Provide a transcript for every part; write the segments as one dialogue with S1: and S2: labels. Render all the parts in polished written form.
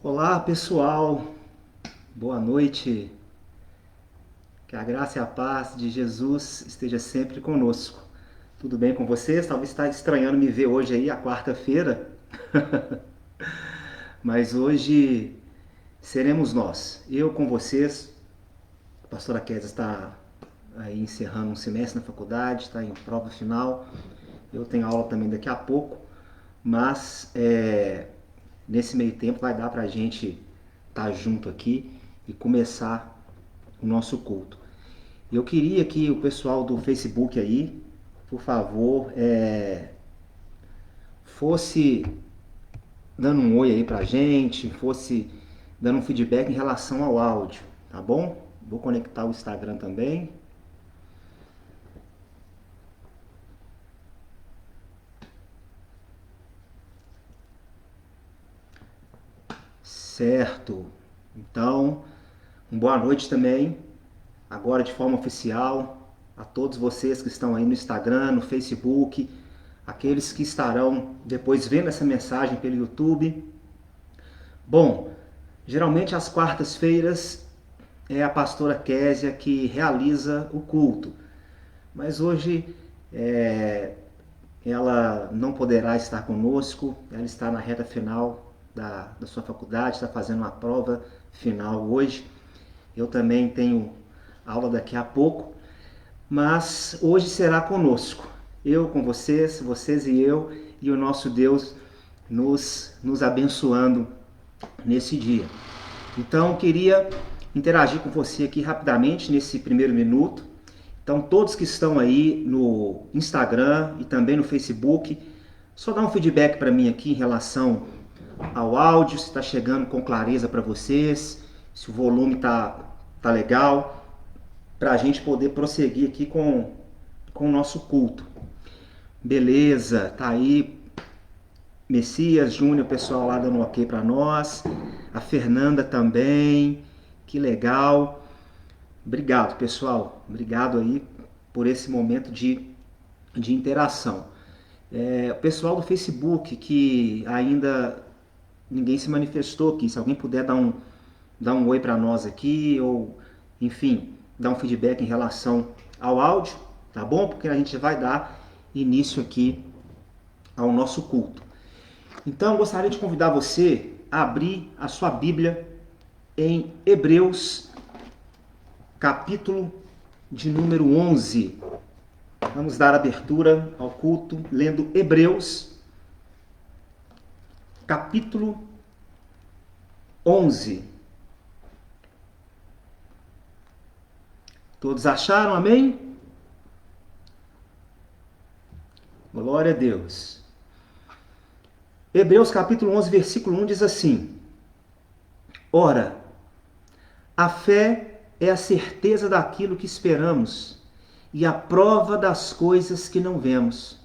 S1: Olá, pessoal. Boa noite. Que a graça e a paz de Jesus esteja sempre conosco. Tudo bem com vocês? Talvez está estranhando me ver hoje aí, a quarta-feira. Mas hoje seremos nós. Eu com vocês. A pastora Kézia está aí encerrando um semestre na faculdade, está em prova final. Eu tenho aula também daqui a pouco. Mas nesse meio tempo vai dar para a gente estar junto aqui e começar o nosso culto. Eu queria que o pessoal do Facebook aí, por favor, fosse dando um oi aí pra gente, fosse dando um feedback em relação ao áudio, tá bom? Vou conectar o Instagram também. Certo. Então, uma boa noite também, agora de forma oficial, a todos vocês que estão aí no Instagram, no Facebook, aqueles que estarão depois vendo essa mensagem pelo YouTube. Bom, geralmente às quartas-feiras é a pastora Kézia que realiza o culto, mas hoje ela não poderá estar conosco, ela está na reta final da sua faculdade, está fazendo uma prova final hoje. Eu também tenho aula daqui a pouco, mas hoje será conosco. Eu com vocês, vocês e eu, e o nosso Deus nos abençoando nesse dia. Então, eu queria interagir com você aqui rapidamente nesse primeiro minuto. Então, todos que estão aí no Instagram e também no Facebook, só dá um feedback para mim aqui em relação ao áudio, se está chegando com clareza para vocês, se o volume tá legal, para a gente poder prosseguir aqui com o nosso culto. Beleza, tá aí Messias Júnior, pessoal lá dando um ok para nós. A Fernanda também, que legal. Obrigado, pessoal. Obrigado aí por esse momento de interação. O pessoal do Facebook que ainda ninguém se manifestou aqui, se alguém puder dar um oi para nós aqui, ou enfim, dar um feedback em relação ao áudio, tá bom? Porque a gente vai dar início aqui ao nosso culto. Então, eu gostaria de convidar você a abrir a sua Bíblia em Hebreus, capítulo de número 11. Vamos dar abertura ao culto lendo Hebreus, capítulo 11. Todos acharam? Amém? Glória a Deus. Hebreus capítulo 11, versículo 1 diz assim: Ora, a fé é a certeza daquilo que esperamos e a prova das coisas que não vemos,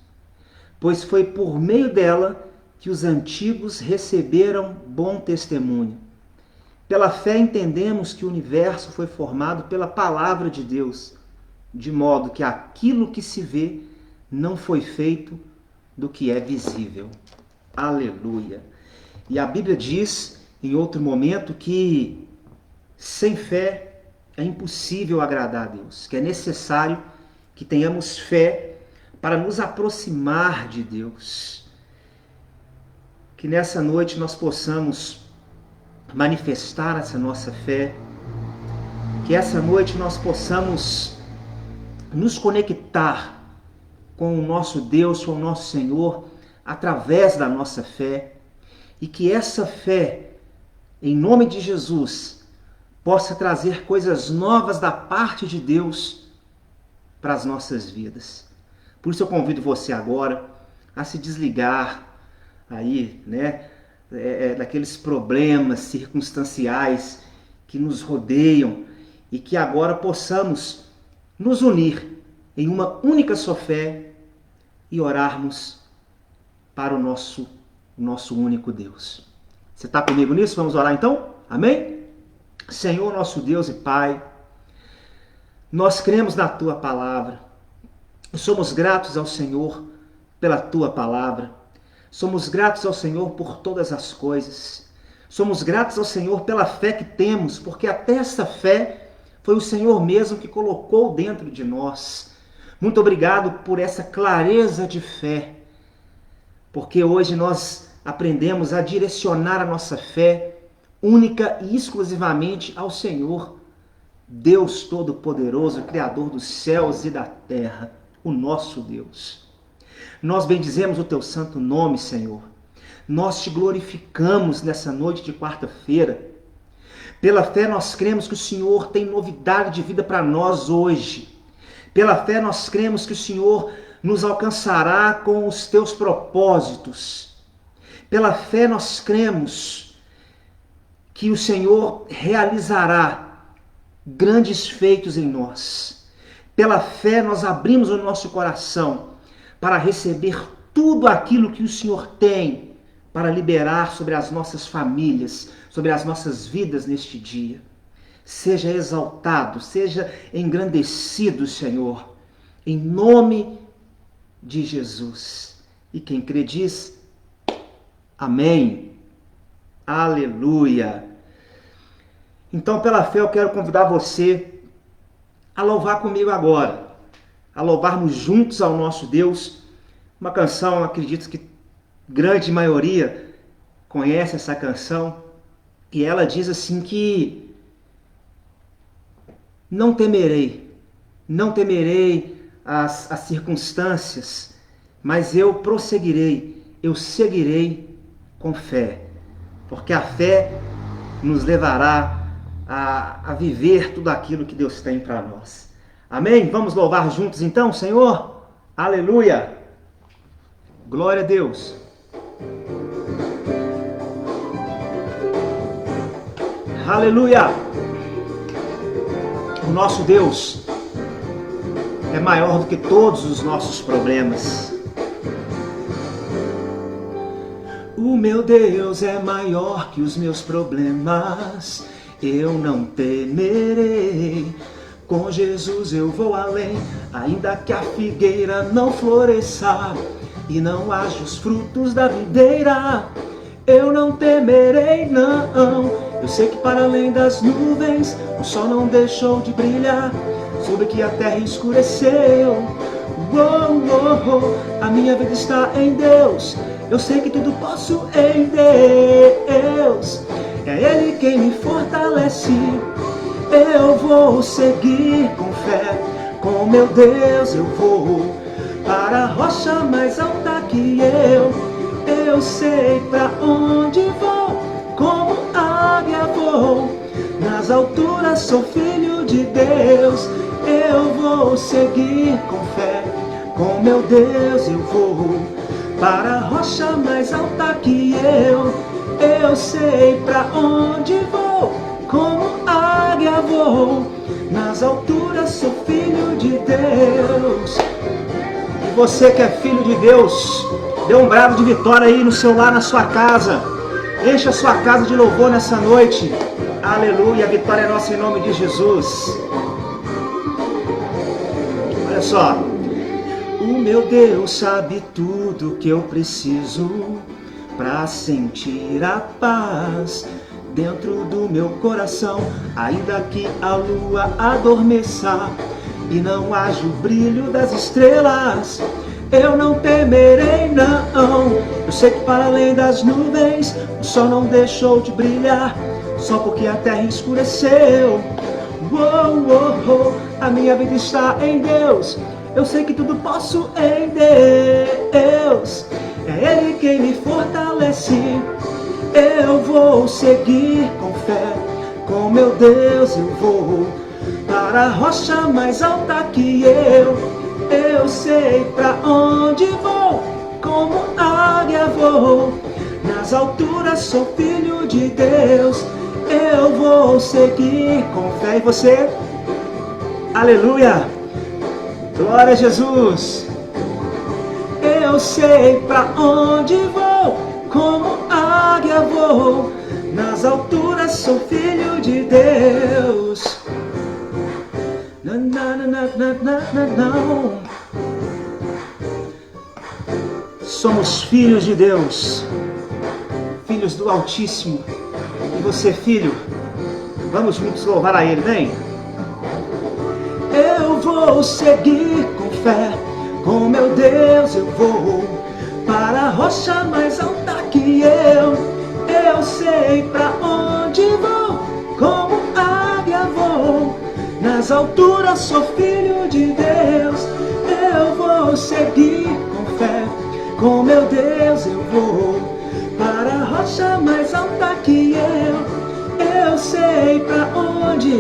S1: pois foi por meio dela que os antigos receberam bom testemunho. Pela fé entendemos que o universo foi formado pela palavra de Deus, de modo que aquilo que se vê não foi feito do que é visível. Aleluia! E a Bíblia diz, em outro momento, que sem fé é impossível agradar a Deus, que é necessário que tenhamos fé para nos aproximar de Deus. Que nessa noite nós possamos manifestar essa nossa fé, que essa noite nós possamos nos conectar com o nosso Deus, com o nosso Senhor, através da nossa fé, e que essa fé, em nome de Jesus, possa trazer coisas novas da parte de Deus para as nossas vidas. Por isso eu convido você agora a se desligar aí, daqueles problemas circunstanciais que nos rodeiam e que agora possamos nos unir em uma única só fé e orarmos para o nosso único Deus. Você está comigo nisso? Vamos orar então? Amém? Senhor, nosso Deus e Pai, nós cremos na Tua palavra. Somos gratos ao Senhor pela Tua palavra. Somos gratos ao Senhor por todas as coisas. Somos gratos ao Senhor pela fé que temos, porque até essa fé foi o Senhor mesmo que colocou dentro de nós. Muito obrigado por essa clareza de fé, porque hoje nós aprendemos a direcionar a nossa fé única e exclusivamente ao Senhor, Deus Todo-Poderoso, Criador dos céus e da terra, o nosso Deus. Nós bendizemos o teu santo nome, Senhor. Nós te glorificamos nessa noite de quarta-feira. Pela fé nós cremos que o Senhor tem novidade de vida para nós hoje. Pela fé nós cremos que o Senhor nos alcançará com os teus propósitos. Pela fé nós cremos que o Senhor realizará grandes feitos em nós. Pela fé nós abrimos o nosso coração para receber tudo aquilo que o Senhor tem para liberar sobre as nossas famílias, sobre as nossas vidas neste dia. Seja exaltado, seja engrandecido, Senhor, em nome de Jesus. E quem crê diz, amém. Aleluia. Então, pela fé, eu quero convidar você a louvar comigo agora, a louvarmos juntos ao nosso Deus. Uma canção, acredito que grande maioria conhece essa canção, e ela diz assim que não temerei as circunstâncias, mas eu prosseguirei, eu seguirei com fé, porque a fé nos levará a viver tudo aquilo que Deus tem para nós. Amém? Vamos louvar juntos então, Senhor? Aleluia! Glória a Deus! Aleluia! O nosso Deus é maior do que todos os nossos problemas. O meu Deus é maior que os meus problemas. Eu não temerei. Com Jesus eu vou além, ainda que a figueira não floresça e não haja os frutos da videira. Eu não temerei, não. Eu sei que para além das nuvens o sol não deixou de brilhar, sobre que a terra escureceu. A minha vida está em Deus. Eu sei que tudo posso em Deus. É Ele quem me fortalece. Eu vou seguir com fé. Com meu Deus eu vou para a rocha mais alta que eu. Eu sei pra onde vou, como águia vou. Nas alturas sou filho de Deus. Eu vou seguir com fé. Com meu Deus eu vou para a rocha mais alta que eu. Eu sei pra onde vou, como águia vou. Nas alturas sou filho de Deus. E você que é filho de Deus, dê um brado de vitória aí no seu lar, na sua casa. Encha a sua casa de louvor nessa noite. Aleluia, a vitória é nossa em nome de Jesus. Olha só. O meu Deus sabe tudo que eu preciso para sentir a paz dentro do meu coração, ainda que a lua adormeça e não haja o brilho das estrelas. Eu não temerei, não. Eu sei que para além das nuvens o sol não deixou de brilhar, só porque a terra escureceu. A minha vida está em Deus. Eu sei que tudo posso em Deus. É Ele quem me fortalece. Eu vou seguir com fé. Com meu Deus eu vou para a rocha mais alta que eu. Eu sei pra onde vou, como águia vou. Nas alturas sou filho de Deus. Eu vou seguir com fé. E você? Aleluia! Glória a Jesus! Eu sei pra onde vou, como águia vou. Nas alturas sou filho de Deus. Não. Somos filhos de Deus, filhos do Altíssimo. E você, filho, vamos juntos louvar a Ele, vem. Eu vou seguir com fé, com meu Deus eu vou para a rocha mais alta que eu sei pra onde vou, como águia vou, nas alturas sou filho de Deus. Eu vou seguir com fé, com meu Deus eu vou para a rocha mais alta que eu sei pra onde,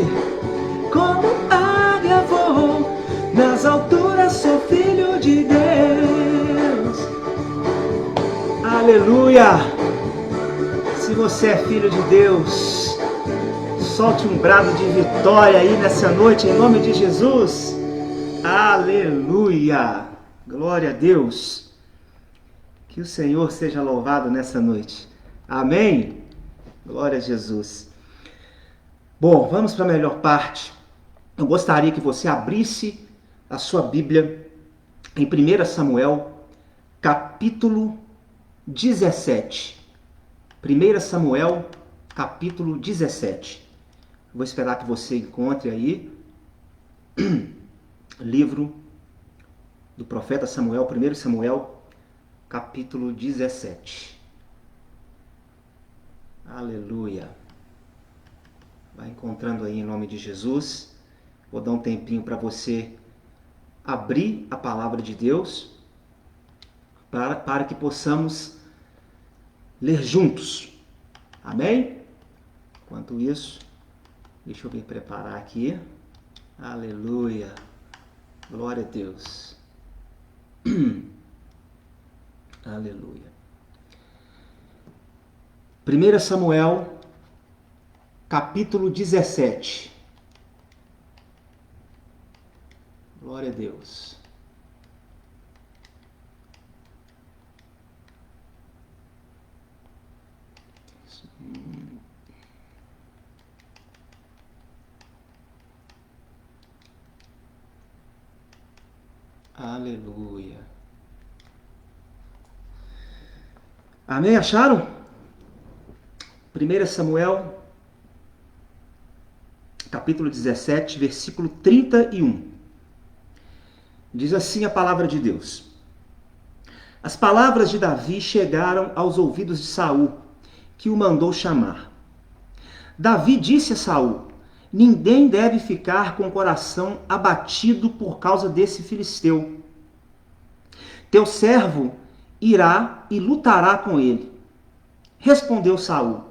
S1: como águia vou, nas alturas sou filho de Deus. Aleluia! Se você é filho de Deus, solte um brado de vitória aí nessa noite, em nome de Jesus. Aleluia! Glória a Deus! Que o Senhor seja louvado nessa noite. Amém? Glória a Jesus. Bom, vamos para a melhor parte. Eu gostaria que você abrisse a sua Bíblia em 1 Samuel, capítulo 17. 1 Samuel, capítulo 17. Vou esperar que você encontre aí livro do profeta Samuel, 1 Samuel, capítulo 17. Aleluia. Vai encontrando aí em nome de Jesus. Vou dar um tempinho para você abrir a palavra de Deus para que possamos ler juntos. Amém? Enquanto isso, deixa eu me preparar aqui. Aleluia. Glória a Deus. Aleluia. 1 Samuel, capítulo 17. Glória a Deus. Aleluia. Amém? Acharam? 1 Samuel, capítulo 17, versículo 31. Diz assim a palavra de Deus. As palavras de Davi chegaram aos ouvidos de Saul, que o mandou chamar. Davi disse a Saul: ninguém deve ficar com o coração abatido por causa desse filisteu. Teu servo irá e lutará com ele. Respondeu Saul: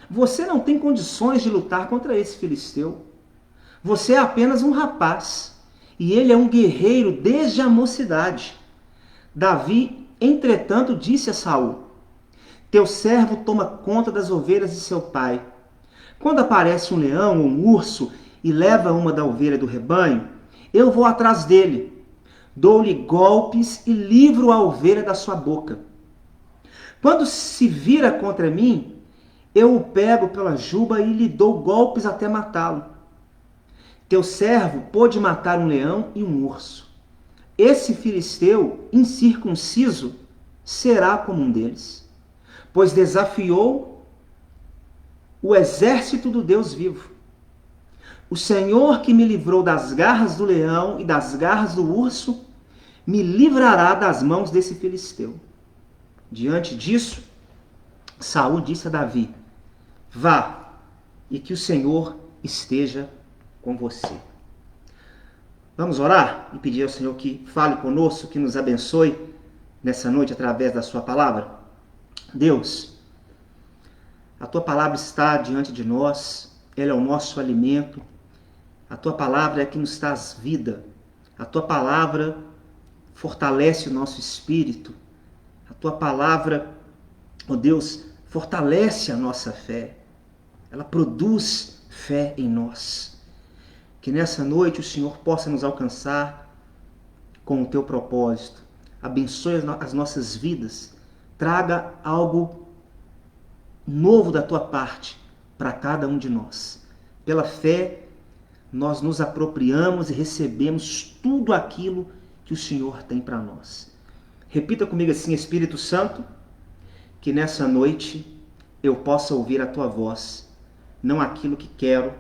S1: você não tem condições de lutar contra esse filisteu. Você é apenas um rapaz, e ele é um guerreiro desde a mocidade. Davi, entretanto, disse a Saul: teu servo toma conta das ovelhas de seu pai. Quando aparece um leão ou um urso e leva uma da ovelha do rebanho, eu vou atrás dele, dou-lhe golpes e livro a ovelha da sua boca. Quando se vira contra mim, eu o pego pela juba e lhe dou golpes até matá-lo. Teu servo pôde matar um leão e um urso. Esse filisteu incircunciso será como um deles, pois desafiou o exército do Deus vivo. O Senhor que me livrou das garras do leão e das garras do urso, me livrará das mãos desse filisteu. Diante disso, Saul disse a Davi: vá, e que o Senhor esteja com você. Vamos orar e pedir ao Senhor que fale conosco, que nos abençoe nessa noite através da sua palavra? Deus, a tua palavra está diante de nós, ela é o nosso alimento, a tua palavra é que nos traz vida, a tua palavra fortalece o nosso espírito, a tua palavra, ó Deus, fortalece a nossa fé, ela produz fé em nós. Que nessa noite o Senhor possa nos alcançar com o teu propósito, abençoe as nossas vidas, traga algo novo da tua parte para cada um de nós. Pela fé, nós nos apropriamos e recebemos tudo aquilo que o Senhor tem para nós. Repita comigo assim: Espírito Santo, que nessa noite eu possa ouvir a tua voz, não aquilo que quero,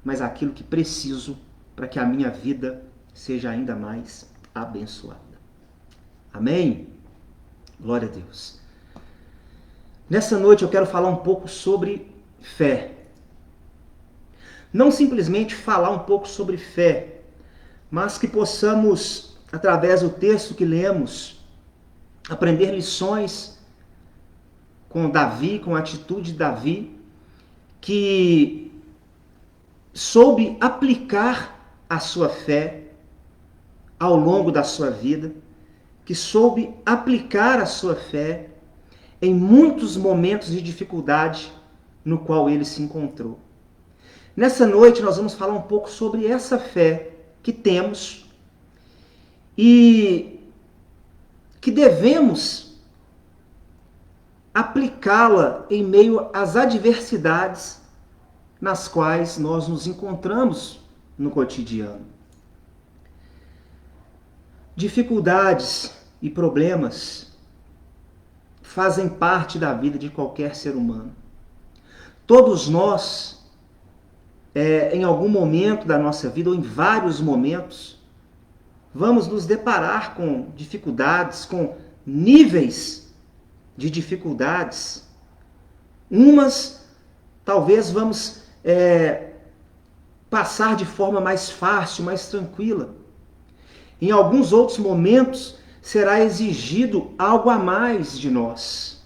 S1: mas aquilo que preciso para que a minha vida seja ainda mais abençoada. Amém? Glória a Deus. Nessa noite eu quero falar um pouco sobre fé. Não simplesmente falar um pouco sobre fé, mas que possamos, através do texto que lemos, aprender lições com Davi, com a atitude de Davi, que soube aplicar a sua fé ao longo da sua vida, que soube aplicar a sua fé em muitos momentos de dificuldade no qual ele se encontrou. Nessa noite nós vamos falar um pouco sobre essa fé que temos e que devemos aplicá-la em meio às adversidades nas quais nós nos encontramos no cotidiano. Dificuldades e problemas fazem parte da vida de qualquer ser humano. Todos nós, em algum momento da nossa vida, ou em vários momentos, vamos nos deparar com dificuldades, com níveis de dificuldades. Umas, talvez vamos passar de forma mais fácil, mais tranquila. Em alguns outros momentos, será exigido algo a mais de nós.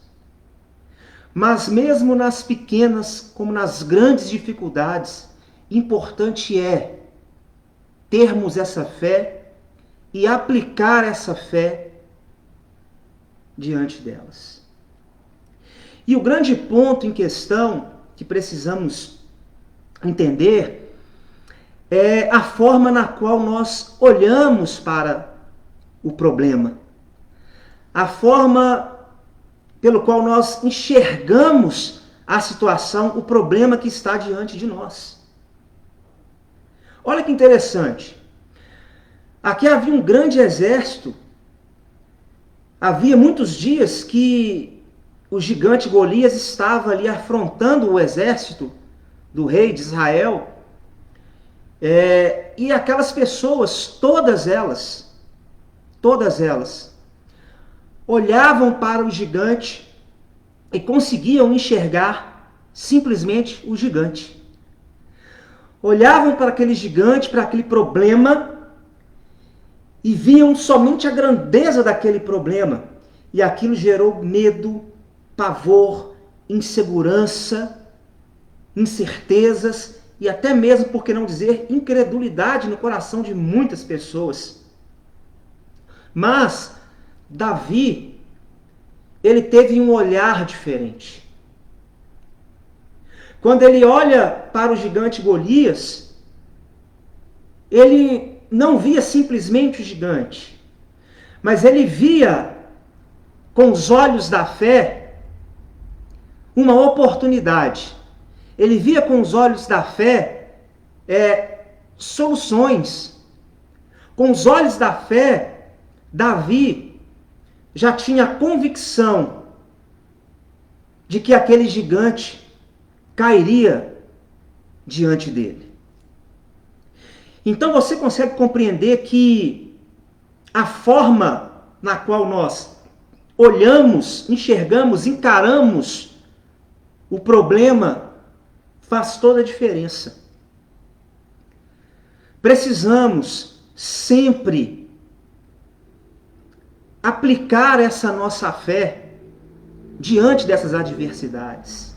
S1: Mas mesmo nas pequenas como nas grandes dificuldades, importante é termos essa fé e aplicar essa fé diante delas. E o grande ponto em questão que precisamos entender é a forma na qual nós olhamos para o problema. A forma pelo qual nós enxergamos a situação, o problema que está diante de nós. Olha que interessante. Aqui havia um grande exército. Havia muitos dias que o gigante Golias estava ali afrontando o exército do rei de Israel. E aquelas pessoas, todas elas, olhavam para o gigante e conseguiam enxergar simplesmente o gigante. Olhavam para aquele gigante, para aquele problema, e viam somente a grandeza daquele problema. E aquilo gerou medo, pavor, insegurança, incertezas e até mesmo, por que não dizer, incredulidade no coração de muitas pessoas. Mas Davi, ele teve um olhar diferente. Quando ele olha para o gigante Golias, ele não via simplesmente o gigante, mas ele via com os olhos da fé uma oportunidade. Ele via com os olhos da fé soluções. Com os olhos da fé, Davi já tinha a convicção de que aquele gigante cairia diante dele. Então você consegue compreender que a forma na qual nós olhamos, enxergamos, encaramos o problema faz toda a diferença. Precisamos sempre aplicar essa nossa fé diante dessas adversidades.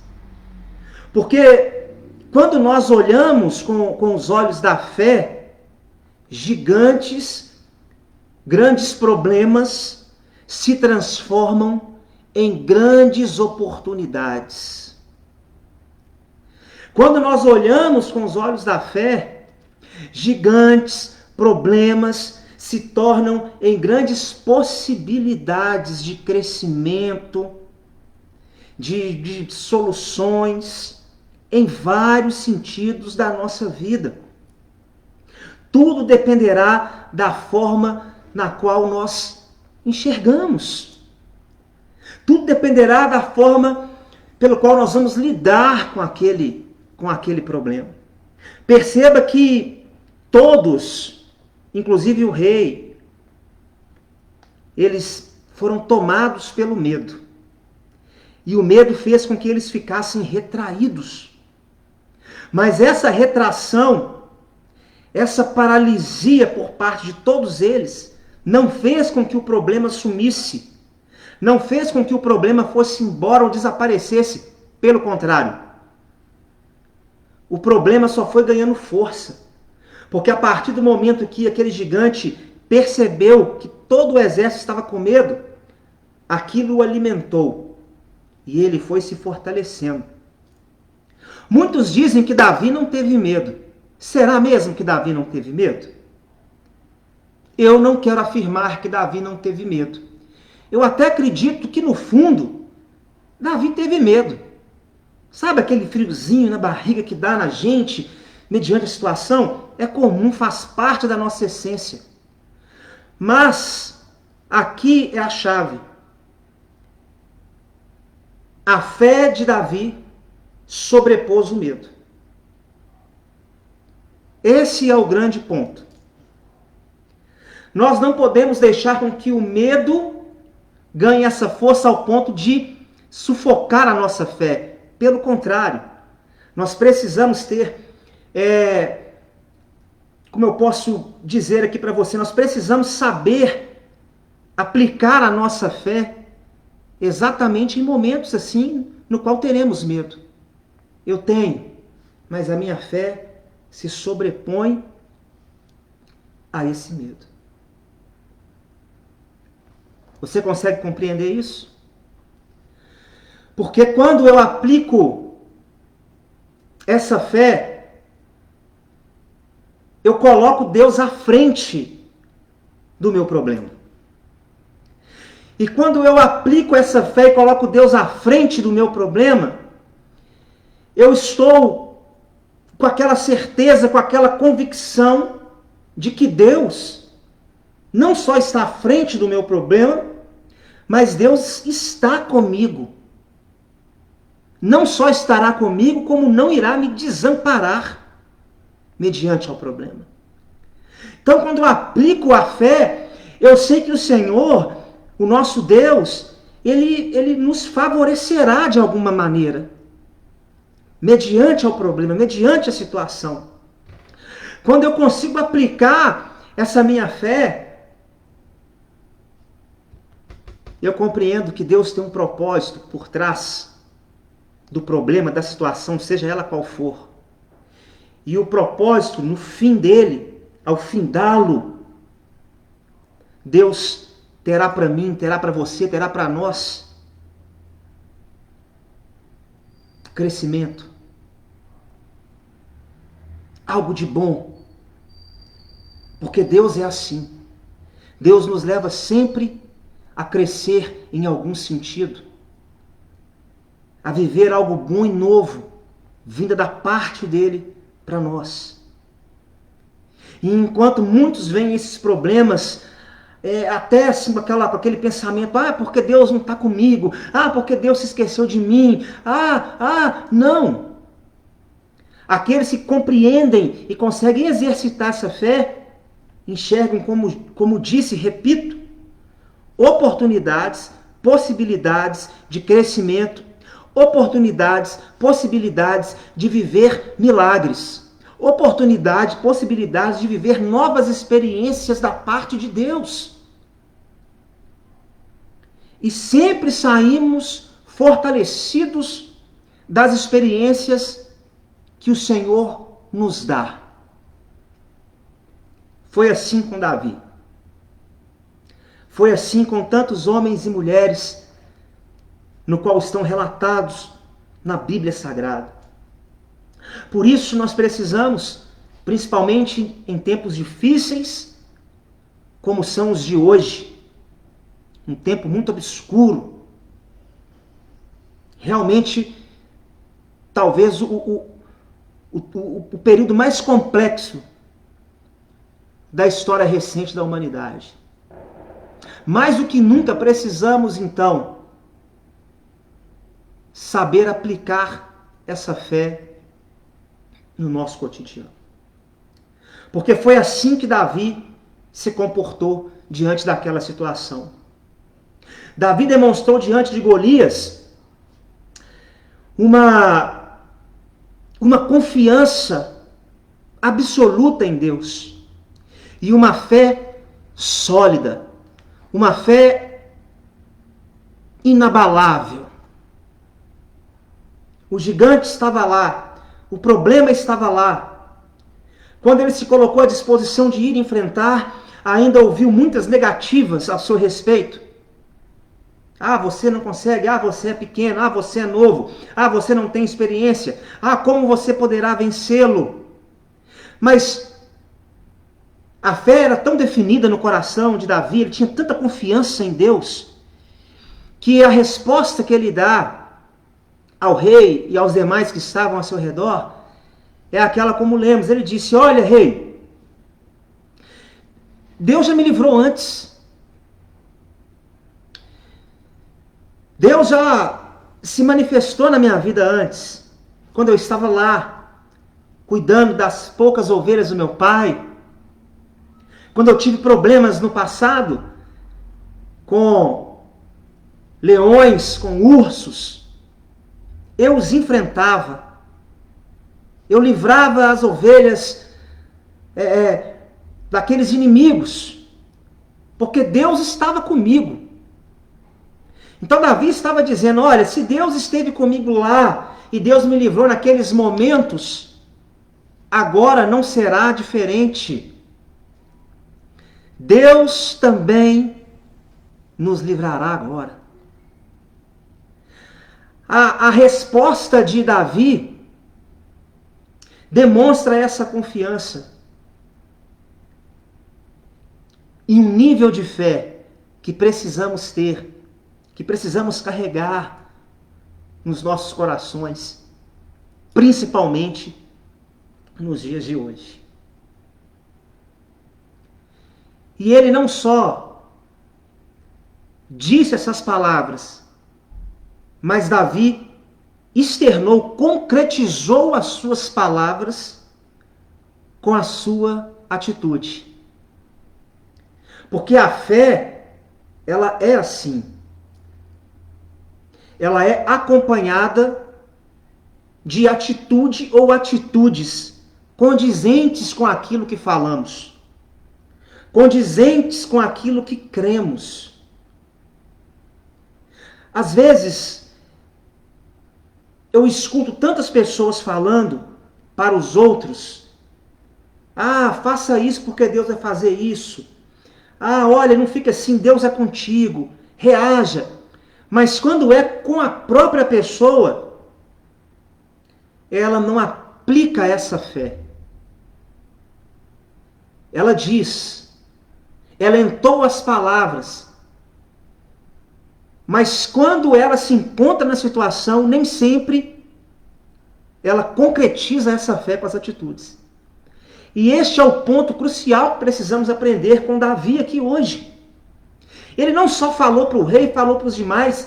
S1: Porque quando nós olhamos com os olhos da fé, gigantes, grandes problemas se transformam em grandes oportunidades. Quando nós olhamos com os olhos da fé, gigantes, problemas se tornam em grandes possibilidades de crescimento, de soluções, em vários sentidos da nossa vida. Tudo dependerá da forma na qual nós enxergamos. Tudo dependerá da forma pelo qual nós vamos lidar com aquele problema. Perceba que todos, inclusive o rei, eles foram tomados pelo medo. E o medo fez com que eles ficassem retraídos. Mas essa retração, essa paralisia por parte de todos eles, não fez com que o problema sumisse. Não fez com que o problema fosse embora ou desaparecesse. Pelo contrário. O problema só foi ganhando força. Porque a partir do momento que aquele gigante percebeu que todo o exército estava com medo, aquilo o alimentou. E ele foi se fortalecendo. Muitos dizem que Davi não teve medo. Será mesmo que Davi não teve medo? Eu não quero afirmar que Davi não teve medo. Eu até acredito que, no fundo, Davi teve medo. Sabe aquele friozinho na barriga que dá na gente, mediante a situação? É comum, faz parte da nossa essência. Mas, aqui é a chave. A fé de Davi sobrepôs o medo. Esse é o grande ponto. Nós não podemos deixar com que o medo ganhe essa força ao ponto de sufocar a nossa fé. Pelo contrário, nós precisamos ter, como eu posso dizer aqui para você, nós precisamos saber aplicar a nossa fé exatamente em momentos assim, no qual teremos medo. Eu tenho, mas a minha fé se sobrepõe a esse medo. Você consegue compreender isso? Porque quando eu aplico essa fé, eu coloco Deus à frente do meu problema. E quando eu aplico essa fé e coloco Deus à frente do meu problema, eu estou com aquela certeza, com aquela convicção de que Deus não só está à frente do meu problema, mas Deus está comigo. Não só estará comigo, como não irá me desamparar mediante ao problema. Então, quando eu aplico a fé, eu sei que o Senhor, o nosso Deus, Ele nos favorecerá de alguma maneira. Mediante ao problema, mediante a situação. Quando eu consigo aplicar essa minha fé, eu compreendo que Deus tem um propósito por trás do problema, da situação, seja ela qual for. E o propósito, no fim dele, ao findá-lo, Deus terá para mim, terá para você, terá para nós crescimento. Algo de bom. Porque Deus é assim. Deus nos leva sempre a crescer em algum sentido. A viver algo bom e novo, vinda da parte dele para nós. E enquanto muitos veem esses problemas, até assim, com aquele pensamento, porque Deus não está comigo, porque Deus se esqueceu de mim, não. Aqueles que compreendem e conseguem exercitar essa fé, enxergam, como disse, repito, oportunidades, possibilidades de crescimento, oportunidades, possibilidades de viver milagres, oportunidades, possibilidades de viver novas experiências da parte de Deus. E sempre saímos fortalecidos das experiências que o Senhor nos dá. Foi assim com Davi. Foi assim com tantos homens e mulheres no qual estão relatados na Bíblia Sagrada. Por isso nós precisamos, principalmente em tempos difíceis, como são os de hoje, um tempo muito obscuro, realmente, talvez o período mais complexo da história recente da humanidade. Mais do que nunca precisamos, então, saber aplicar essa fé no nosso cotidiano. Porque foi assim que Davi se comportou diante daquela situação. Davi demonstrou diante de Golias uma confiança absoluta em Deus e uma fé sólida, uma fé inabalável. O gigante estava lá, o problema estava lá. Quando ele se colocou à disposição de ir enfrentar, ainda ouviu muitas negativas a seu respeito. Ah, você não consegue. Ah, você é pequeno. Ah, você é novo. Ah, você não tem experiência. Ah, como você poderá vencê-lo? Mas a fé era tão definida no coração de Davi, ele tinha tanta confiança em Deus, que a resposta que ele dá ao rei e aos demais que estavam ao seu redor é aquela como lemos. Ele disse: olha, rei, Deus já me livrou antes. Deus já se manifestou na minha vida antes, quando eu estava lá, cuidando das poucas ovelhas do meu pai, quando eu tive problemas no passado, com leões, com ursos, eu os enfrentava, eu livrava as ovelhas daqueles inimigos, porque Deus estava comigo. Então Davi estava dizendo: olha, se Deus esteve comigo lá e Deus me livrou naqueles momentos, agora não será diferente. Deus também nos livrará agora. A resposta de Davi demonstra essa confiança e um nível de fé que precisamos ter, que precisamos carregar nos nossos corações, principalmente nos dias de hoje. E ele não só disse essas palavras, mas Davi externou, concretizou as suas palavras com a sua atitude. Porque a fé, ela é assim. Ela é acompanhada de atitude ou atitudes condizentes com aquilo que falamos, condizentes com aquilo que cremos. Às vezes, eu escuto tantas pessoas falando para os outros: ah, faça isso porque Deus vai fazer isso. Ah, olha, não fica assim, Deus é contigo. Reaja. Mas quando é com a própria pessoa, ela não aplica essa fé. Ela diz, ela entoa as palavras, mas quando ela se encontra na situação, nem sempre ela concretiza essa fé com as atitudes. E este é o ponto crucial que precisamos aprender com Davi aqui hoje. Ele não só falou para o rei, falou para os demais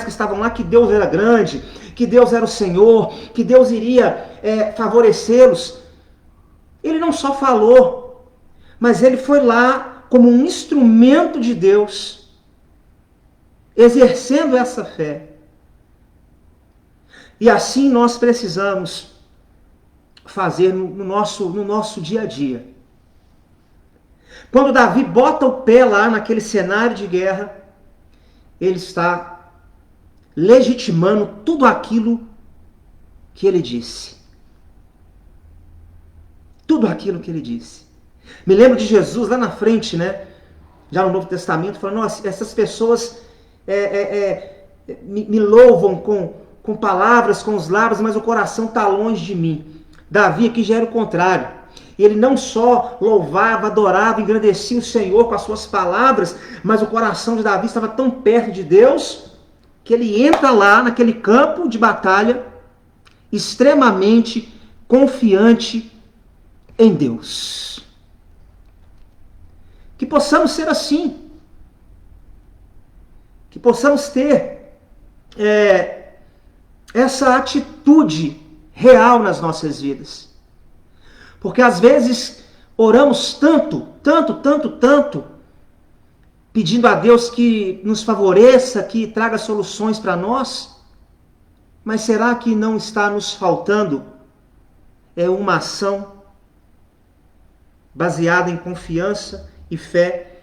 S1: que estavam lá, que Deus era grande, que Deus era o Senhor, que Deus iria favorecê-los. Ele não só falou, mas ele foi lá como um instrumento de Deus, exercendo essa fé. E assim nós precisamos fazer no nosso dia a dia. Quando Davi bota o pé lá naquele cenário de guerra, ele está legitimando tudo aquilo que ele disse. Tudo aquilo que ele disse. Me lembro de Jesus lá na frente, né? Já no Novo Testamento, falando: nossa, essas pessoas me louvam com palavras, com os lábios, mas o coração está longe de mim. Davi aqui já era o contrário. Ele não só louvava, adorava, engrandecia o Senhor com as suas palavras, mas o coração de Davi estava tão perto de Deus que ele entra lá naquele campo de batalha extremamente confiante em Deus. Que possamos ser assim. Que possamos ter essa atitude real nas nossas vidas. Porque às vezes oramos tanto, pedindo a Deus que nos favoreça, que traga soluções para nós, mas será que não está nos faltando uma ação baseada em confiança e fé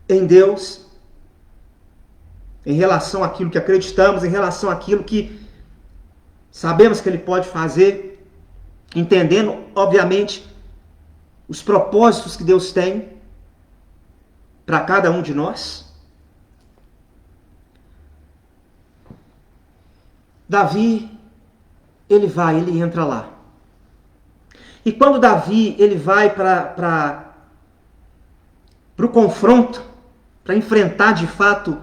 S1: em Deus, em relação àquilo que acreditamos, em relação àquilo que sabemos que Ele pode fazer, entendendo, obviamente, os propósitos que Deus tem para cada um de nós? Davi, ele entra lá. E quando Davi ele vai para o confronto, para enfrentar de fato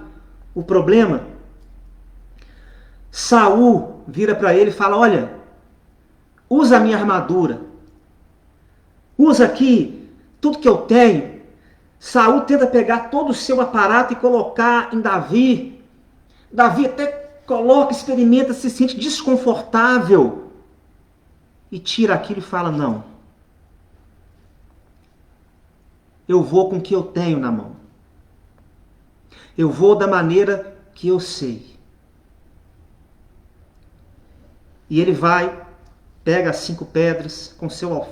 S1: o problema, Saul vira para ele e fala: olha, usa a minha armadura, usa aqui tudo que eu tenho. Saul tenta pegar todo o seu aparato e colocar em Davi. Davi até coloca, experimenta, se sente desconfortável e tira aquilo e fala: não, eu vou com o que eu tenho na mão, eu vou da maneira que eu sei. E ele vai, pega as 5 pedras com seu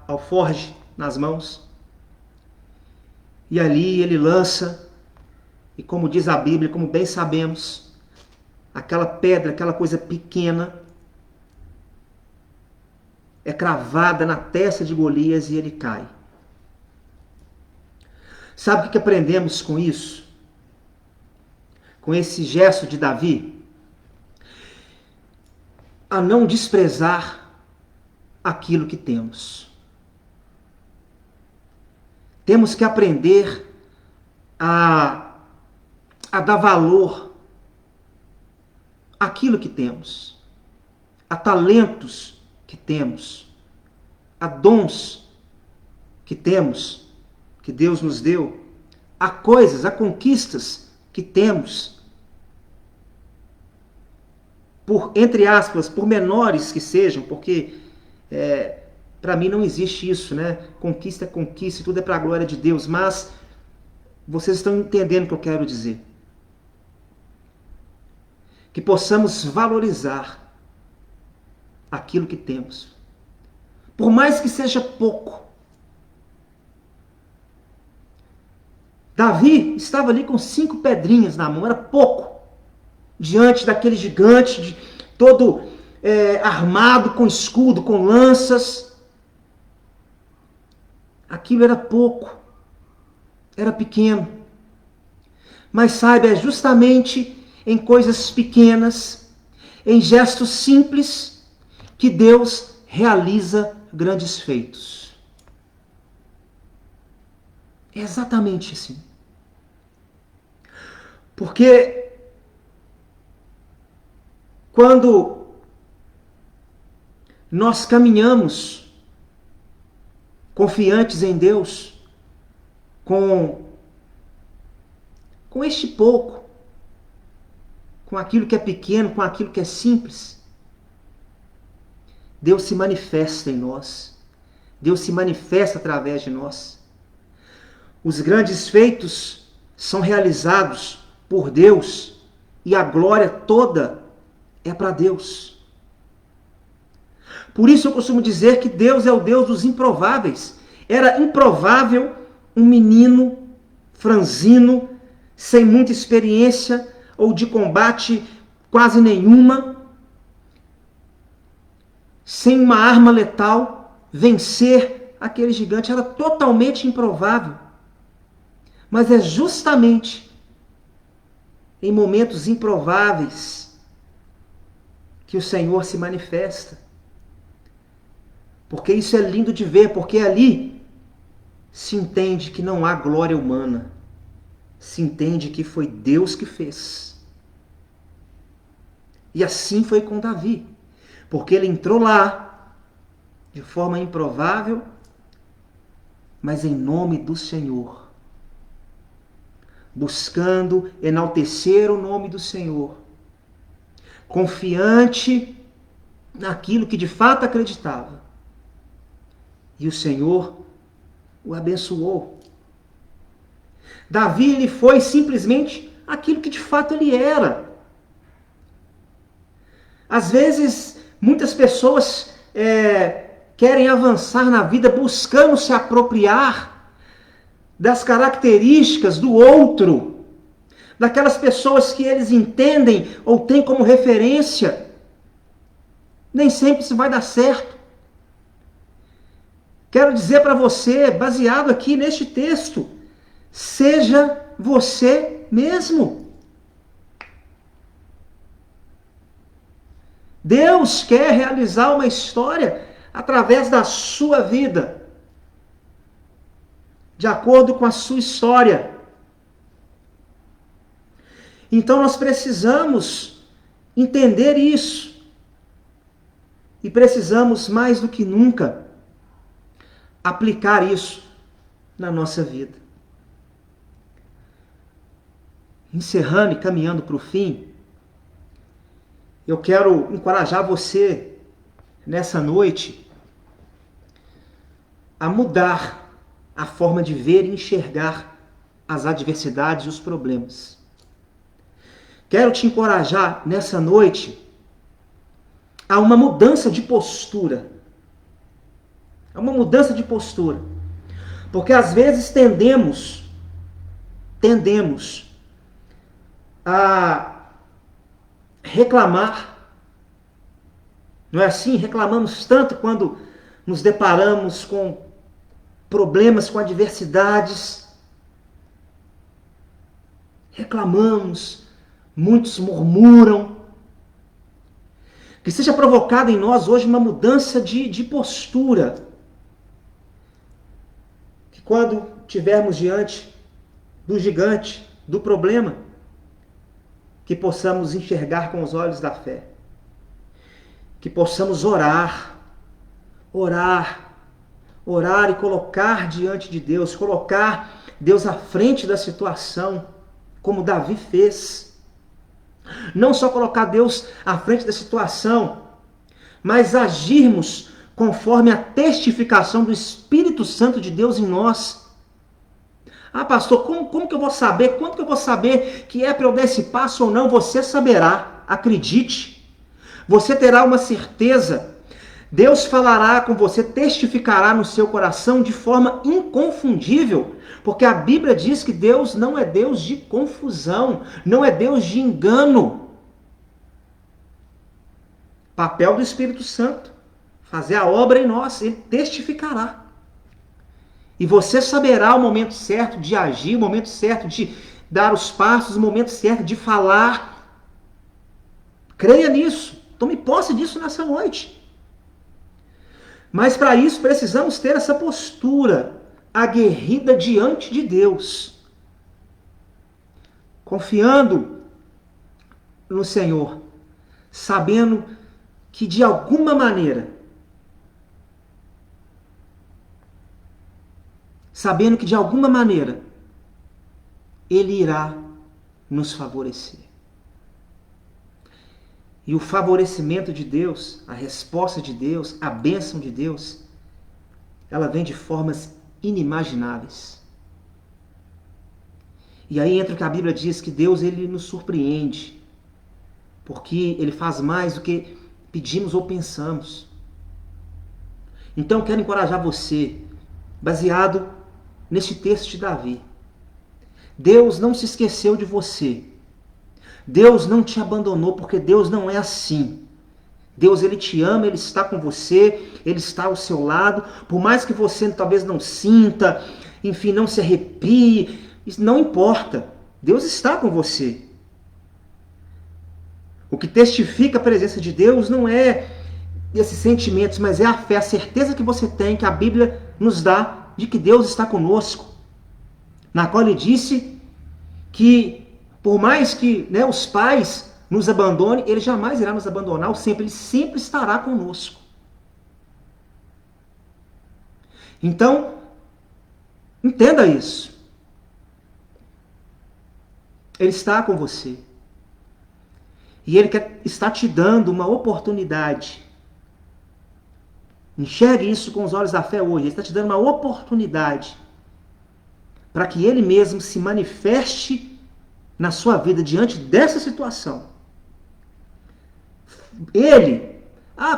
S1: alforge nas mãos, e ali ele lança, e como diz a Bíblia, como bem sabemos, aquela pedra, aquela coisa pequena, é cravada na testa de Golias e ele cai. Sabe o que aprendemos com isso? Com esse gesto de Davi? A não desprezar aquilo que temos. Temos que aprender a dar valor àquilo que temos, a talentos que temos, a dons que temos, que Deus nos deu, a coisas, a conquistas que temos. Por, entre aspas, por menores que sejam, porque para mim não existe isso, né? Conquista é conquista, tudo é para a glória de Deus, mas vocês estão entendendo o que eu quero dizer. Que possamos valorizar aquilo que temos, por mais que seja pouco. Davi estava ali com 5 pedrinhas na mão, era pouco, diante daquele gigante, todo armado com escudo, com lanças. Aquilo era pouco, era pequeno. Mas saiba, é justamente em coisas pequenas, em gestos simples, que Deus realiza grandes feitos. É exatamente assim. Porque quando nós caminhamos confiantes em Deus, com este pouco, com aquilo que é pequeno, com aquilo que é simples, Deus se manifesta em nós. Deus se manifesta através de nós. Os grandes feitos são realizados por Deus e a glória toda é para Deus. Por isso eu costumo dizer que Deus é o Deus dos improváveis. Era improvável um menino franzino, sem muita experiência ou de combate quase nenhuma, sem uma arma letal, vencer aquele gigante. Era totalmente improvável. Mas é justamente em momentos improváveis que o Senhor se manifesta. Porque isso é lindo de ver, porque ali se entende que não há glória humana. Se entende que foi Deus que fez. E assim foi com Davi. Porque ele entrou lá de forma improvável, mas em nome do Senhor. Buscando enaltecer o nome do Senhor. confiante naquilo que de fato acreditava. E o Senhor o abençoou. Davi, ele foi simplesmente aquilo que de fato ele era. Às vezes, muitas pessoas querem avançar na vida buscando se apropriar das características do outro, daquelas pessoas que eles entendem ou têm como referência. Nem sempre isso vai dar certo. Quero dizer para você, baseado aqui neste texto, seja você mesmo. Deus quer realizar uma história através da sua vida, de acordo com a sua história. Então nós precisamos entender isso. E precisamos, mais do que nunca, aplicar isso na nossa vida. Encerrando e caminhando para o fim, eu quero encorajar você, nessa noite, a mudar a forma de ver e enxergar as adversidades e os problemas. Quero te encorajar, nessa noite, a uma mudança de postura. A uma mudança de postura. Porque às vezes tendemos a reclamar. Não é assim? Reclamamos tanto quando nos deparamos com problemas, com adversidades. Reclamamos, muitos murmuram. Que seja provocada em nós hoje uma mudança de postura. Que quando estivermos diante do gigante, do problema, que possamos enxergar com os olhos da fé. Que possamos orar e colocar diante de Deus, colocar Deus à frente da situação, como Davi fez. Não só colocar Deus à frente da situação, mas agirmos conforme a testificação do Espírito Santo de Deus em nós. Ah, pastor, como que eu vou saber? Quando que eu vou saber que é para eu dar esse passo ou não? Você saberá, acredite. Você terá uma certeza. Deus falará com você, testificará no seu coração de forma inconfundível. Porque a Bíblia diz que Deus não é Deus de confusão, não é Deus de engano. Papel do Espírito Santo, fazer a obra em nós, ele testificará. E você saberá o momento certo de agir, o momento certo de dar os passos, o momento certo de falar. Creia nisso. Tome posse disso nessa noite. Mas para isso precisamos ter essa postura aguerrida diante de Deus. Confiando no Senhor. Sabendo que de alguma maneira Ele irá nos favorecer. E o favorecimento de Deus, a resposta de Deus, a bênção de Deus, ela vem de formas inimagináveis. E aí entra o que a Bíblia diz, que Deus ele nos surpreende, porque Ele faz mais do que pedimos ou pensamos. Então eu quero encorajar você, baseado neste texto de Davi. Deus não se esqueceu de você. Deus não te abandonou, porque Deus não é assim. Deus, Ele te ama, Ele está com você, Ele está ao seu lado. Por mais que você talvez não sinta, enfim, não se arrepie, isso não importa. Deus está com você. O que testifica a presença de Deus não é esses sentimentos, mas é a fé, a certeza que você tem, que a Bíblia nos dá, de que Deus está conosco. Na qual Ele disse que, por mais que os pais nos abandonem, Ele jamais irá nos abandonar, Ele sempre estará conosco. Então, entenda isso. Ele está com você. E Ele está te dando uma oportunidade. Enxergue isso com os olhos da fé hoje. Ele está te dando uma oportunidade para que Ele mesmo se manifeste na sua vida diante dessa situação. Ele,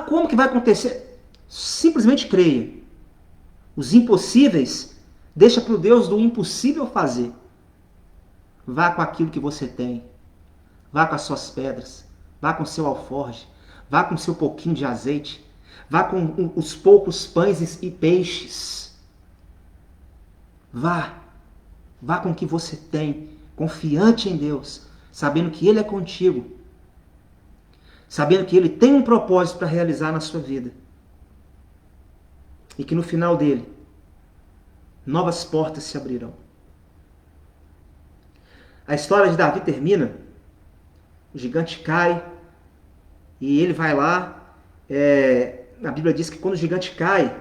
S1: como que vai acontecer? Simplesmente creia. Os impossíveis, deixa para o Deus do impossível fazer. Vá com aquilo que você tem. Vá com as suas pedras. Vá com o seu alforje. Vá com o seu pouquinho de azeite. Vá com os poucos pães e peixes. Vá. Vá com o que você tem, confiante em Deus, sabendo que Ele é contigo, sabendo que Ele tem um propósito para realizar na sua vida. E que no final dele, novas portas se abrirão. A história de Davi termina, o gigante cai, e ele vai lá, a Bíblia diz que quando o gigante cai,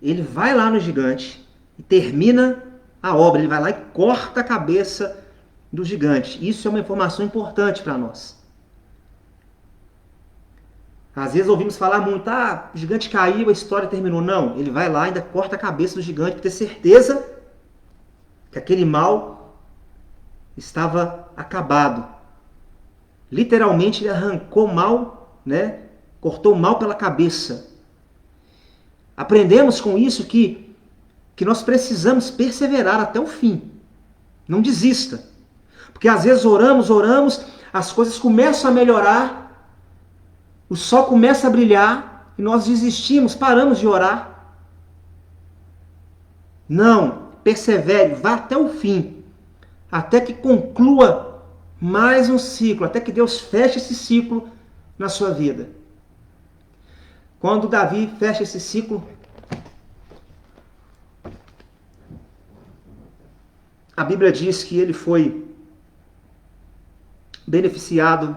S1: ele vai lá no gigante e termina a obra, ele vai lá e corta a cabeça do gigante. Isso é uma informação importante para nós. Às vezes ouvimos falar muito, o gigante caiu, a história terminou. Não, ele vai lá e ainda corta a cabeça do gigante para ter certeza que aquele mal estava acabado. Literalmente ele arrancou o mal, cortou o mal pela cabeça. Aprendemos com isso que nós precisamos perseverar até o fim. Não desista. Porque às vezes oramos, as coisas começam a melhorar, o sol começa a brilhar e nós desistimos, paramos de orar. Não, persevere, vá até o fim, até que conclua mais um ciclo, até que Deus feche esse ciclo na sua vida. Quando Davi fecha esse ciclo, a Bíblia diz que ele foi beneficiado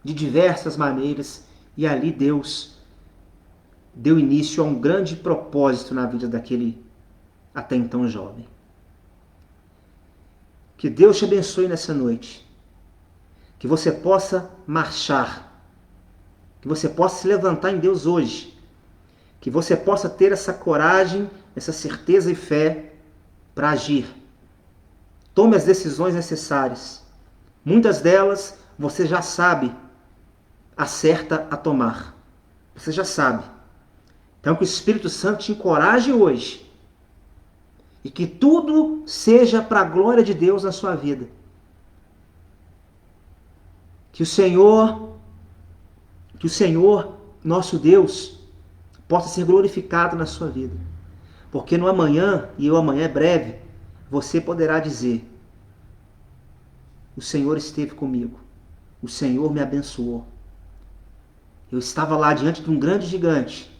S1: de diversas maneiras e ali Deus deu início a um grande propósito na vida daquele até então jovem. Que Deus te abençoe nessa noite. Que você possa marchar. Que você possa se levantar em Deus hoje. Que você possa ter essa coragem, essa certeza e fé para agir. Tome as decisões necessárias. Muitas delas você já sabe a certa a tomar. Você já sabe. Então que o Espírito Santo te encoraje hoje. E que tudo seja para a glória de Deus na sua vida. Que o Senhor, nosso Deus, possa ser glorificado na sua vida. Porque no amanhã, e o amanhã é breve, você poderá dizer: o Senhor esteve comigo, o Senhor me abençoou. Eu estava lá diante de um grande gigante,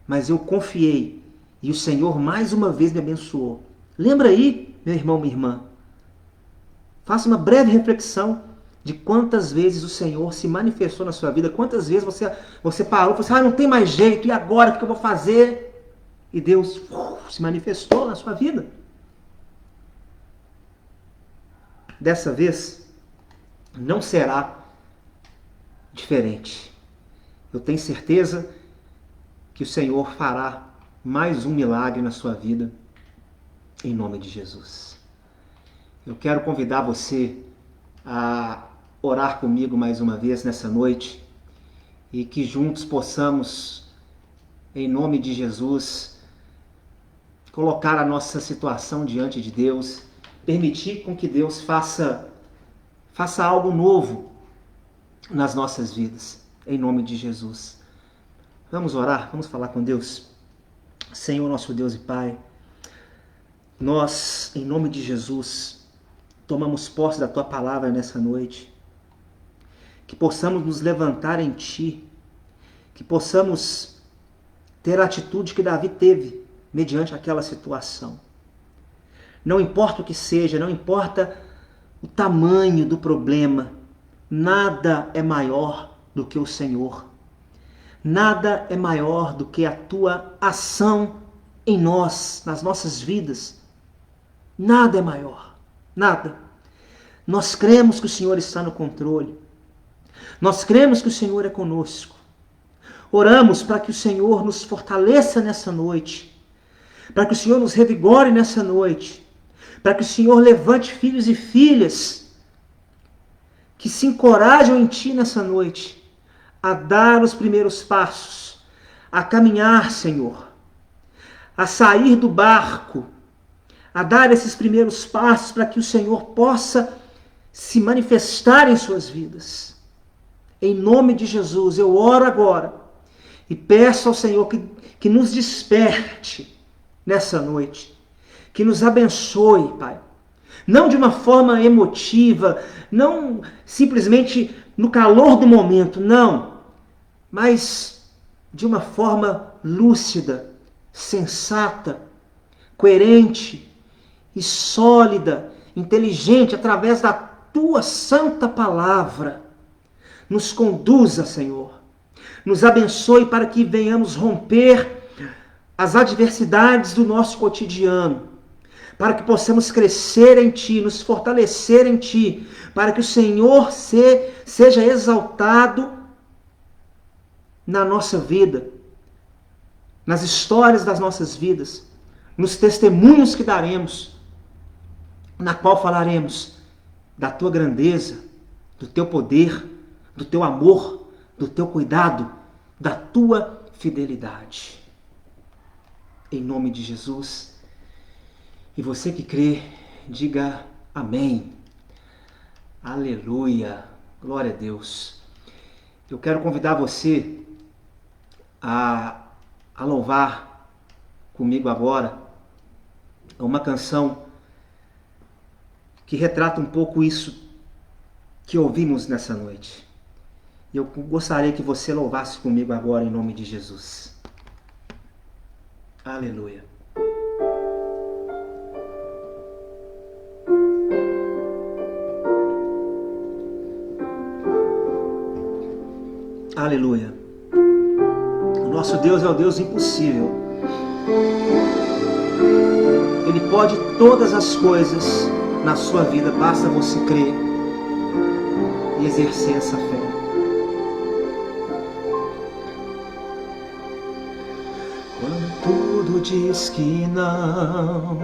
S1: mas eu confiei e o Senhor mais uma vez me abençoou. Lembra aí, meu irmão, minha irmã? Faça uma breve reflexão de quantas vezes o Senhor se manifestou na sua vida, quantas vezes você parou e falou assim, não tem mais jeito, e agora o que eu vou fazer? E Deus se manifestou na sua vida. Dessa vez, não será diferente. Eu tenho certeza que o Senhor fará mais um milagre na sua vida, em nome de Jesus. Eu quero convidar você a orar comigo mais uma vez nessa noite e que juntos possamos, em nome de Jesus, colocar a nossa situação diante de Deus, permitir com que Deus faça algo novo nas nossas vidas, em nome de Jesus. Vamos orar, vamos falar com Deus. Senhor, nosso Deus e Pai, nós, em nome de Jesus, tomamos posse da Tua palavra nessa noite, que possamos nos levantar em Ti, que possamos ter a atitude que Davi teve mediante aquela situação. Não importa o que seja, não importa o tamanho do problema, nada é maior do que o Senhor. Nada é maior do que a Tua ação em nós, nas nossas vidas. Nada é maior. Nada. Nós cremos que o Senhor está no controle. Nós cremos que o Senhor é conosco. Oramos para que o Senhor nos fortaleça nessa noite, para que o Senhor nos revigore nessa noite, para que o Senhor levante filhos e filhas que se encorajam em Ti nessa noite, a dar os primeiros passos, a caminhar, Senhor, a sair do barco, a dar esses primeiros passos para que o Senhor possa se manifestar em suas vidas. Em nome de Jesus, eu oro agora e peço ao Senhor que nos desperte nessa noite, que nos abençoe, Pai. Não de uma forma emotiva, não simplesmente no calor do momento, não, mas de uma forma lúcida, sensata, coerente e sólida, inteligente, através da Tua santa palavra. Nos conduza, Senhor. Nos abençoe para que venhamos romper as adversidades do nosso cotidiano, para que possamos crescer em Ti, nos fortalecer em Ti, para que o Senhor seja exaltado na nossa vida, nas histórias das nossas vidas, nos testemunhos que daremos, na qual falaremos da Tua grandeza, do Teu poder, do Teu amor, do Teu cuidado, da Tua fidelidade. Em nome de Jesus. E você que crê, diga amém. Aleluia. Glória a Deus. Eu quero convidar você a louvar comigo agora uma canção que retrata um pouco isso que ouvimos nessa noite. E eu gostaria que você louvasse comigo agora em nome de Jesus. Aleluia. Aleluia. O nosso Deus é o Deus impossível. Ele pode todas as coisas na sua vida, basta você crer e exercer essa fé. Quando tudo diz que não,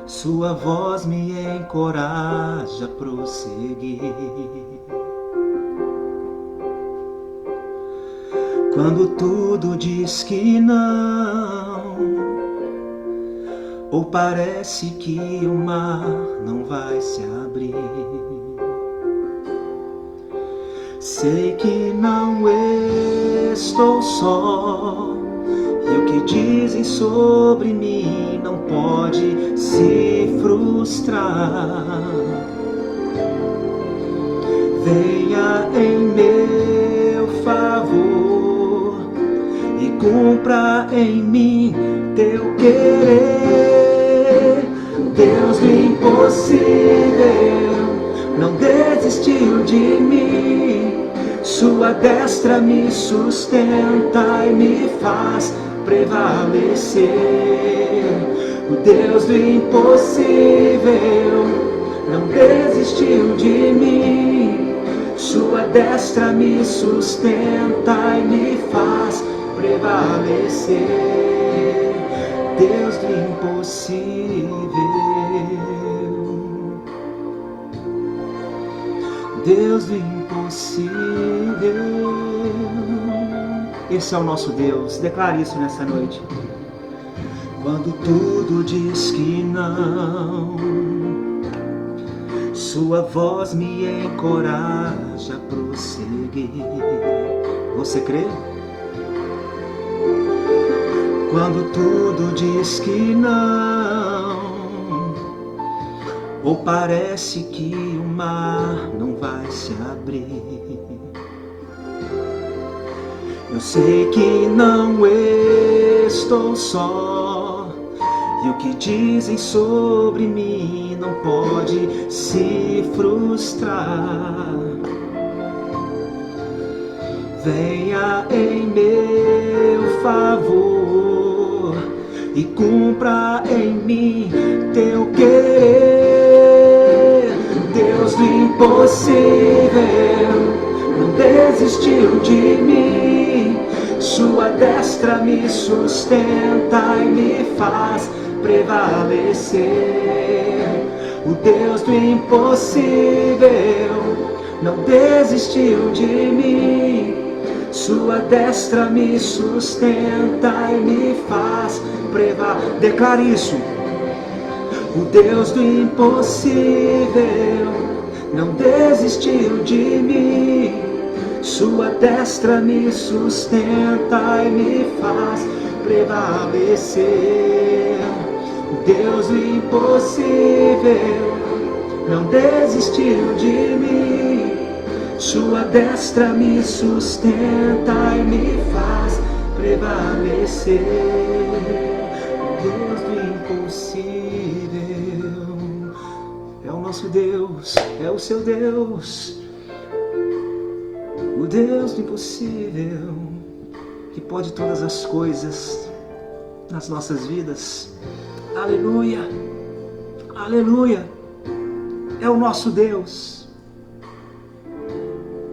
S1: sua voz me encoraja a prosseguir. Quando tudo diz que não, ou parece que o mar não vai se abrir, sei que não estou só, e o que dizem sobre mim não pode se frustrar. Venha em meu favor e cumpra em mim Teu querer. Deus do impossível não desistiu de mim. Sua destra me sustenta e me faz prevalecer. O Deus do impossível não desistiu de mim. Sua destra me sustenta e me faz prevalecer. Deus do impossível, Deus do impossível. Esse é o nosso Deus. Declare isso nessa noite. Quando tudo diz que não, sua voz me encoraja a prosseguir. Você crê? Quando tudo diz que não, ou parece que o mar não vai se abrir, eu sei que não estou só, e o que dizem sobre mim não pode se frustrar. Venha em meu favor e cumpra em mim Teu querer. Deus Deus do impossível não desistiu de mim. Sua destra me sustenta e me faz prevalecer. O Deus do impossível não desistiu de mim. Sua destra me sustenta e me faz prevalecer. Declare isso. O Deus do impossível não desistiu de mim. Sua destra me sustenta e me faz prevalecer. O Deus do impossível não desistiu de mim. Sua destra me sustenta e me faz prevalecer. O Deus do impossível é o nosso Deus, é o seu Deus. O Deus do impossível, que pode todas as coisas nas nossas vidas. Aleluia, aleluia, é o nosso Deus.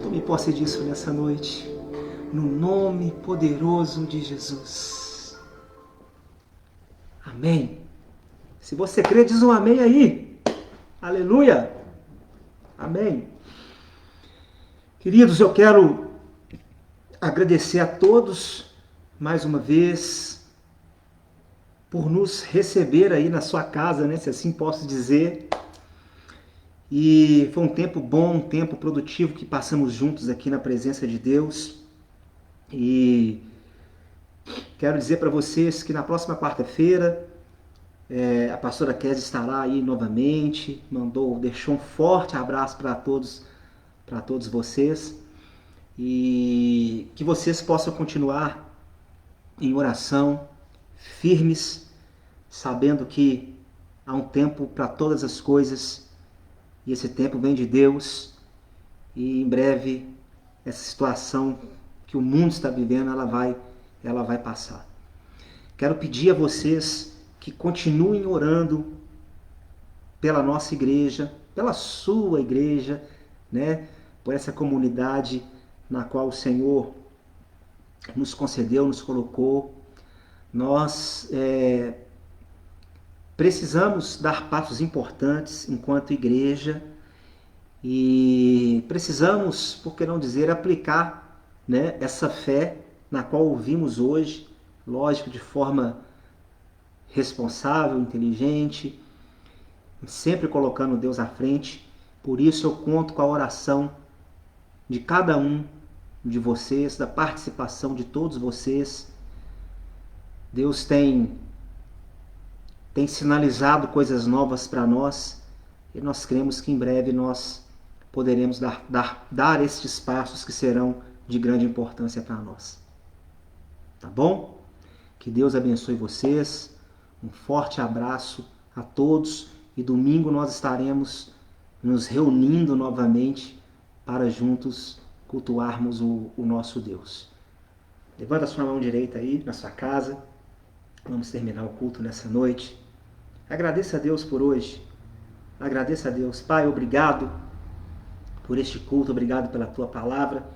S1: Tome posse disso nessa noite, no nome poderoso de Jesus. Amém. Se você crê, diz um amém aí. Aleluia, amém. Queridos, eu quero agradecer a todos, mais uma vez, por nos receber aí na sua casa, né, se assim posso dizer. E foi um tempo bom, um tempo produtivo que passamos juntos aqui na presença de Deus. E quero dizer para vocês que na próxima quarta-feira a pastora Kézia estará aí novamente, deixou um forte abraço para todos vocês, e que vocês possam continuar em oração, firmes, sabendo que há um tempo para todas as coisas, e esse tempo vem de Deus, e em breve essa situação que o mundo está vivendo, ela vai passar. Quero pedir a vocês que continuem orando pela nossa igreja, pela sua igreja, né? Por essa comunidade na qual o Senhor nos concedeu, nos colocou. Nós precisamos dar passos importantes enquanto igreja e precisamos, por que não dizer, aplicar, né, essa fé na qual ouvimos hoje, lógico, de forma responsável, inteligente, sempre colocando Deus à frente. Por isso eu conto com a oração de cada um de vocês, da participação de todos vocês. Deus tem sinalizado coisas novas para nós e nós cremos que em breve nós poderemos dar estes passos que serão de grande importância para nós. Tá bom? Que Deus abençoe vocês. Um forte abraço a todos e domingo nós estaremos nos reunindo novamente para juntos cultuarmos o nosso Deus. Levanta a sua mão direita aí na sua casa. Vamos terminar o culto nessa noite. Agradeça a Deus por hoje. Agradeça a Deus. Pai, obrigado por este culto. Obrigado pela tua palavra.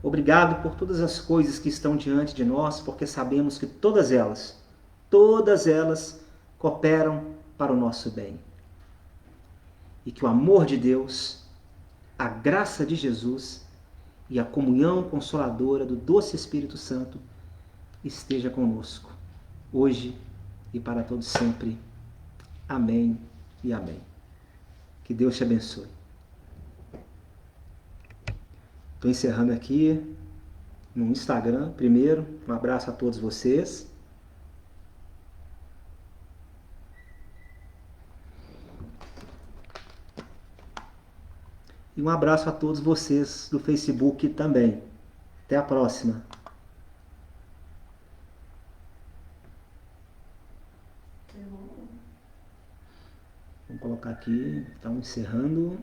S1: Obrigado por todas as coisas que estão diante de nós, porque sabemos que todas elas cooperam para o nosso bem. E que o amor de Deus, a graça de Jesus e a comunhão consoladora do doce Espírito Santo esteja conosco, hoje e para todos sempre. Amém e amém. Que Deus te abençoe. Estou encerrando aqui no Instagram primeiro. Um abraço a todos vocês. E um abraço a todos vocês do Facebook também. Até a próxima. Vamos colocar aqui, então encerrando.